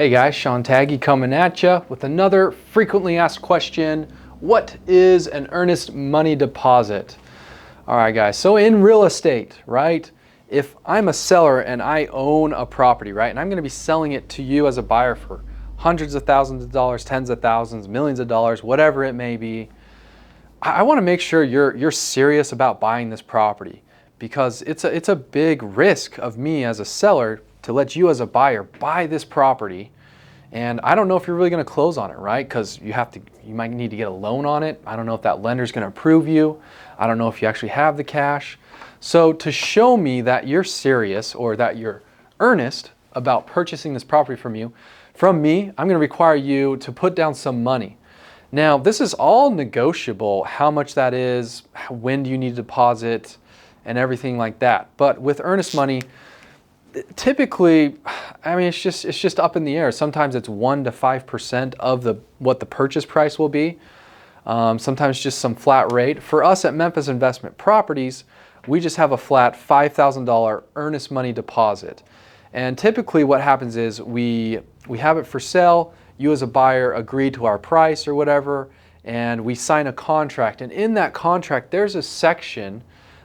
Hey guys, Sean Taggy coming at you with another frequently asked question. What is an earnest money deposit? All right guys, so in real estate, right? If I'm a seller and I own a property, right? And I'm gonna be selling it to you as a buyer for hundreds of thousands of dollars, tens of thousands, millions of dollars, whatever it may be. I wanna make sure you're serious about buying this property because it's a big risk of me as a seller to let you as a buyer buy this property, and I don't know if you're really going to close on it, right? Because you might need to get a loan on it. I don't know if that lender's going to approve you. I don't know if you actually have the cash. So to show me that you're serious or that you're earnest about purchasing this property from me, I'm going to require you to put down some money. Now, this is all negotiable, how much that is, when do you need to deposit, and everything like that. But with earnest money, typically, I mean, it's just up in the air. Sometimes it's 1 to 5% of what the purchase price will be. Sometimes just some flat rate. For us at Memphis Investment Properties, we just have a flat $5,000 earnest money deposit. And typically what happens is we have it for sale, you as a buyer agree to our price or whatever, and we sign a contract. And in that contract, there's a section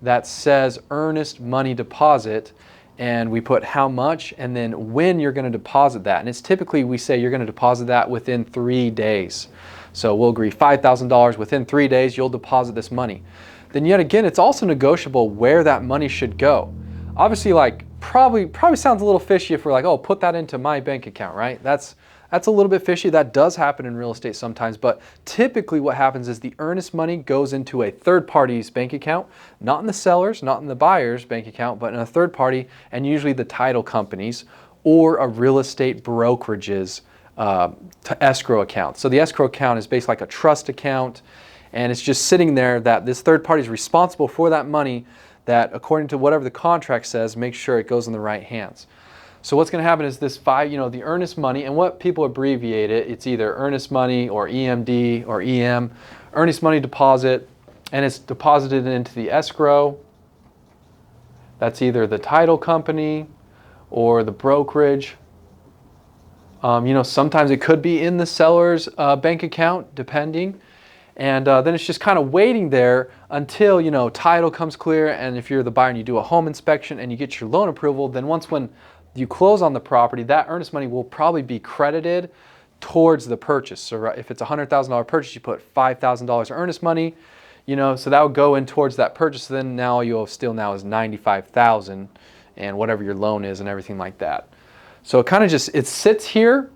that says earnest money deposit, and we put how much and then when you're going to deposit that. And it's typically, we say you're going to deposit that within 3 days. So we'll agree $5,000 within 3 days, you'll deposit this money. Then yet again, it's also negotiable where that money should go. Obviously, like probably sounds a little fishy if we're like, oh, put that into my bank account, right? That's a little bit fishy. That does happen in real estate sometimes, but typically what happens is the earnest money goes into a third party's bank account, not in the seller's, not in the buyer's bank account, but in a third party, and usually the title company's or a real estate brokerage's escrow account. So the escrow account is basically like a trust account, and it's just sitting there that this third party is responsible for that money that, according to whatever the contract says, make sure it goes in the right hands. So what's going to happen is the earnest money, and what people abbreviate it, it's either earnest money or EMD or EM, earnest money deposit, and it's deposited into the escrow. That's either the title company or the brokerage. Sometimes it could be in the seller's bank account, depending. And then it's just kind of waiting there until, title comes clear, and if you're the buyer and you do a home inspection and you get your loan approval, then when you close on the property, that earnest money will probably be credited towards the purchase. So if it's a $100,000 purchase, you put $5,000 earnest money, so that would go in towards that purchase. Then now you'll still now is $95,000 and whatever your loan is and everything like that. So it sits here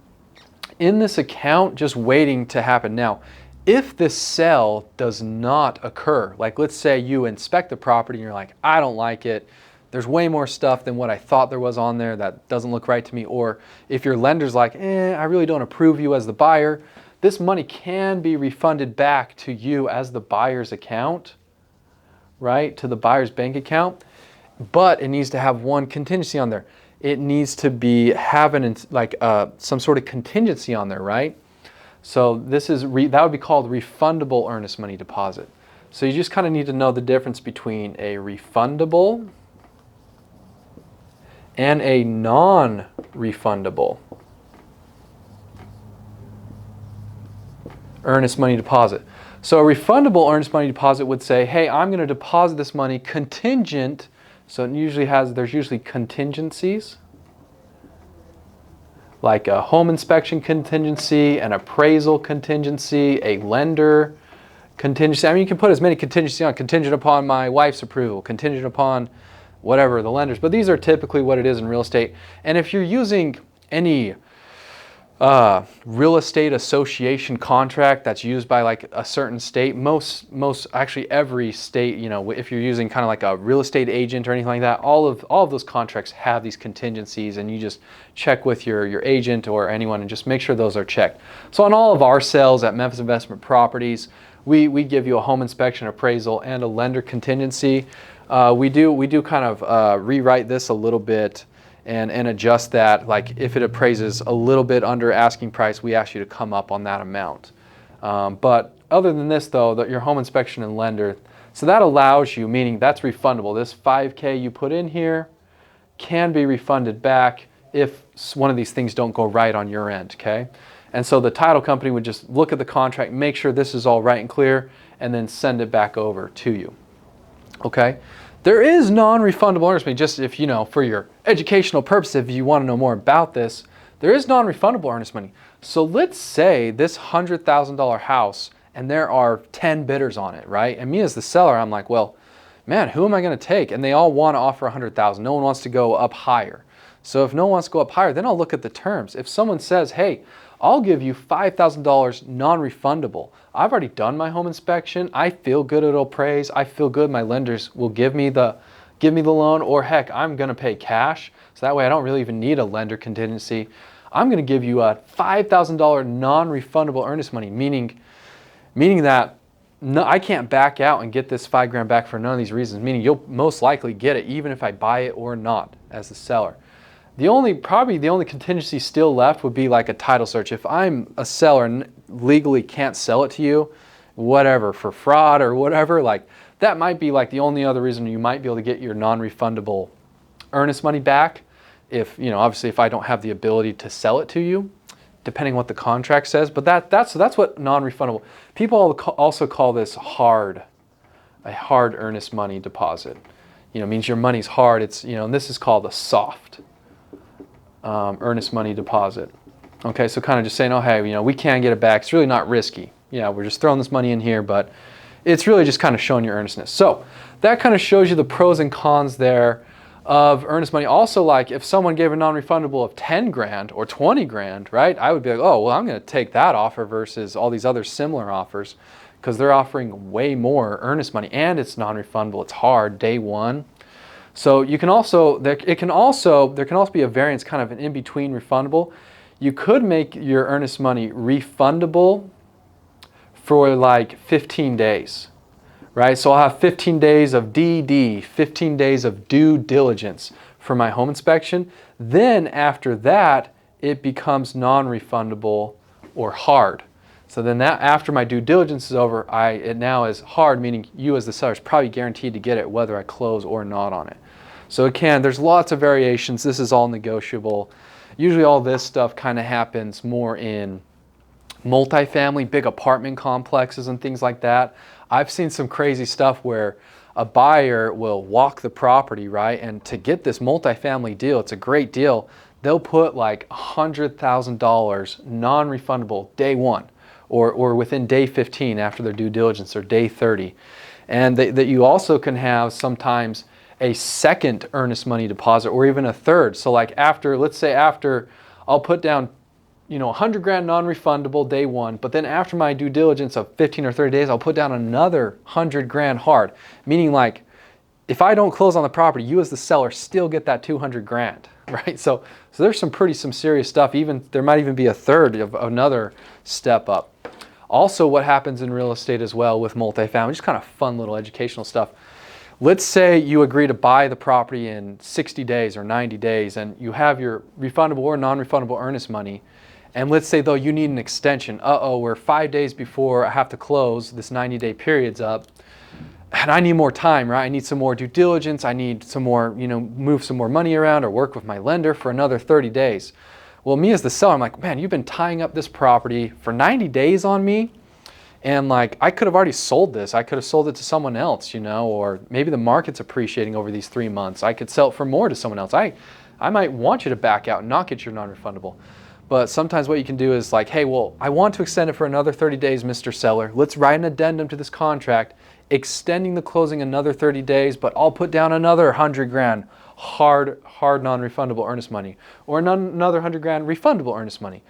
in this account just waiting to happen. Now, if this sale does not occur, like let's say you inspect the property and you're like, I don't like it, there's way more stuff than what I thought there was on there that doesn't look right to me, or if your lender's like, I really don't approve you as the buyer, this money can be refunded back to you as the buyer's account, right, to the buyer's bank account, but it needs to have one contingency on there. It needs to be having some sort of contingency on there, right? So that would be called refundable earnest money deposit. So you just kind of need to know the difference between a refundable and a non-refundable earnest money deposit. So a refundable earnest money deposit would say, hey, I'm going to deposit this money contingent. So there's usually contingencies, like a home inspection contingency, an appraisal contingency, a lender contingency. I mean, you can put as many contingencies on, contingent upon my wife's approval, contingent upon whatever the lenders, but these are typically what it is in real estate. And if you're using any real estate association contract that's used by like a certain state, most actually every state, if you're using kind of like a real estate agent or anything like that, all of those contracts have these contingencies, and you just check with your agent or anyone and just make sure those are checked. So on all of our sales at Memphis Investment Properties, we give you a home inspection appraisal and a lender contingency. We do kind of rewrite this a little bit and adjust that. Like if it appraises a little bit under asking price, we ask you to come up on that amount. But other than this though, your home inspection and lender, so that allows you, meaning that's refundable. This $5K you put in here can be refunded back if one of these things don't go right on your end, okay? And so the title company would just look at the contract, make sure this is all right and clear, and then send it back over to you, okay? There is non-refundable earnest money, just if, for your educational purpose, if you want to know more about this, there is non-refundable earnest money. So let's say this $100,000 house, and there are 10 bidders on it, right? And me as the seller, I'm like, well, man, who am I going to take? And they all want to offer $100,000. No one wants to go up higher. So if no one wants to go up higher, then I'll look at the terms. If someone says, hey, I'll give you $5,000 non-refundable. I've already done my home inspection. I feel good it'll appraise. I feel good my lenders will give me the loan, or heck, I'm going to pay cash. So that way I don't really even need a lender contingency. I'm going to give you a $5,000 non-refundable earnest money, meaning that no, I can't back out and get this $5,000 back for none of these reasons, meaning you'll most likely get it even if I buy it or not as the seller. Probably the only contingency still left would be like a title search. If I'm a seller and legally can't sell it to you, whatever, for fraud or whatever, like that might be like the only other reason you might be able to get your non-refundable earnest money back. If, obviously if I don't have the ability to sell it to you, depending what the contract says, but that's what non-refundable. People also call this a hard earnest money deposit. Means your money's hard. It's, and this is called a soft earnest money deposit. Okay, so kind of just saying, oh, hey, we can get it back. It's really not risky. We're just throwing this money in here, but it's really just kind of showing your earnestness. So that kind of shows you the pros and cons there of earnest money. Also, like if someone gave a non-refundable of $10,000 or $20,000, right? I would be like, oh, well, I'm going to take that offer versus all these other similar offers because they're offering way more earnest money and it's non-refundable. It's hard day one. So you can also, there can also be a variance, kind of an in-between refundable. You could make your earnest money refundable for like 15 days, right? So I'll have 15 days of DD, 15 days of due diligence for my home inspection. Then after that, it becomes non-refundable or hard. So then that after my due diligence is over, it now is hard, meaning you as the seller is probably guaranteed to get it whether I close or not on it. So there's lots of variations. This is all negotiable. Usually all this stuff kind of happens more in multifamily, big apartment complexes and things like that. I've seen some crazy stuff where a buyer will walk the property, right? And to get this multifamily deal, it's a great deal. They'll put like $100,000 non-refundable day one or within day 15 after their due diligence or day 30. And that you also can have sometimes a second earnest money deposit or even a third. So like let's say after I'll put down $100,000 non-refundable day one, but then after my due diligence of 15 or 30 days, I'll put down another $100,000 hard, meaning like if I don't close on the property, you as the seller still get that $200,000, right? So there's some serious stuff. There might even be a third of another step up. Also, what happens in real estate as well with multifamily, just kind of fun little educational stuff. Let's say you agree to buy the property in 60 days or 90 days and you have your refundable or non-refundable earnest money. And let's say though you need an extension. We're 5 days before I have to close, this 90-day period's up. And I need more time, right? I need some more due diligence. I need some more, move some more money around or work with my lender for another 30 days. Well, me as the seller, I'm like, man, you've been tying up this property for 90 days on me. And like, I could have already sold this. I could have sold it to someone else, or maybe the market's appreciating over these 3 months. I could sell it for more to someone else. I might want you to back out and not get your non-refundable. But sometimes what you can do is like, hey, well, I want to extend it for another 30 days, Mr. Seller. Let's write an addendum to this contract, extending the closing another 30 days, but I'll put down another $100,000 hard non-refundable earnest money, or another $100,000 refundable earnest money.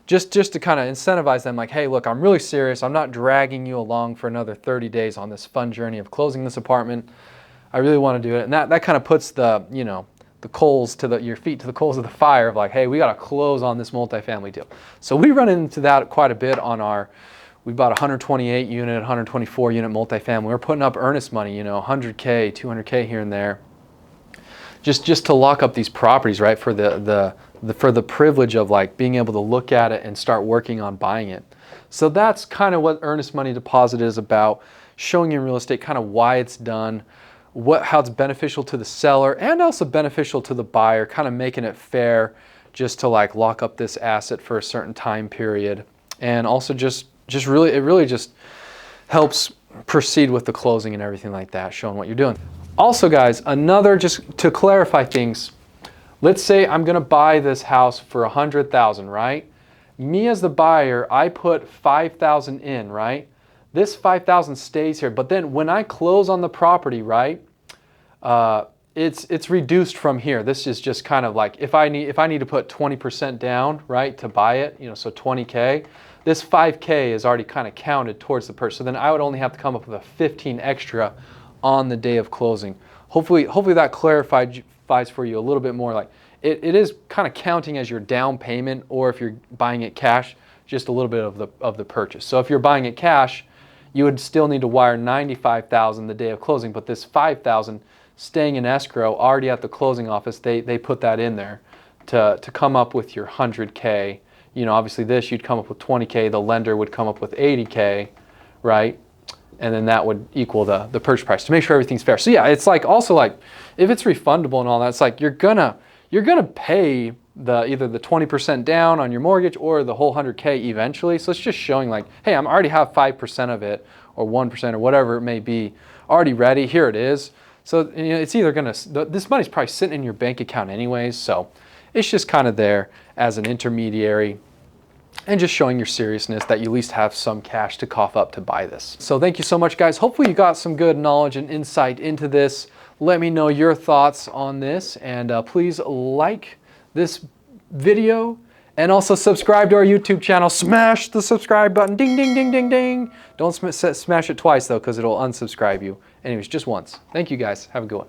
Just to kind of incentivize them, like, hey, look, I'm really serious. I'm not dragging you along for another 30 days on this fun journey of closing this apartment. I really want to do it. And that kind of puts the coals your feet to the coals of the fire of like, hey, we got to close on this multifamily deal. So we run into that quite a bit on we bought 128 unit, 124 unit multifamily. We're putting up earnest money, $100K, $200K here and there, just to lock up these properties, right? For the privilege of like being able to look at it and start working on buying it. So that's kind of what earnest money deposit is about, showing you in real estate kind of why it's done, how it's beneficial to the seller and also beneficial to the buyer, kind of making it fair just to like lock up this asset for a certain time period. And also just really, it really just helps proceed with the closing and everything like that, showing what you're doing. Also guys, just to clarify things, let's say I'm gonna buy this house for $100,000, right? Me as the buyer, I put $5,000 in, right? This $5,000 stays here, but then when I close on the property, right, it's reduced from here. This is just kind of like if I need to put 20% down, right, to buy it, you know, so 20K, this 5K is already kind of counted towards the purchase. So then I would only have to come up with a 15 extra on the day of closing. Hopefully that clarifies for you a little bit more. Like it is kind of counting as your down payment, or if you're buying it cash, just a little bit of the purchase. So if you're buying it cash, you would still need to wire $95,000 the day of closing, but this $5,000 staying in escrow already at the closing office, they put that in there to come up with your 100K. You know, obviously this, you'd come up with 20K, the lender would come up with 80K, right? And then that would equal the purchase price to make sure everything's fair. So yeah, it's like also like if it's refundable and all that, it's like you're gonna pay either the 20% down on your mortgage or the whole 100K eventually. So it's just showing like, hey, I already have 5% of it or 1% or whatever it may be already ready. Here it is. So you know, it's either this money's probably sitting in your bank account anyways. So it's just kind of there as an intermediary and just showing your seriousness that you at least have some cash to cough up to buy this. So thank you so much, guys. Hopefully you got some good knowledge and insight into this. Let me know your thoughts on this, and please like this video and also subscribe to our YouTube channel. Smash the subscribe button. Ding, ding, ding, ding, ding. Don't smash it twice though, because it'll unsubscribe you. Anyways, just once. Thank you guys. Have a good one.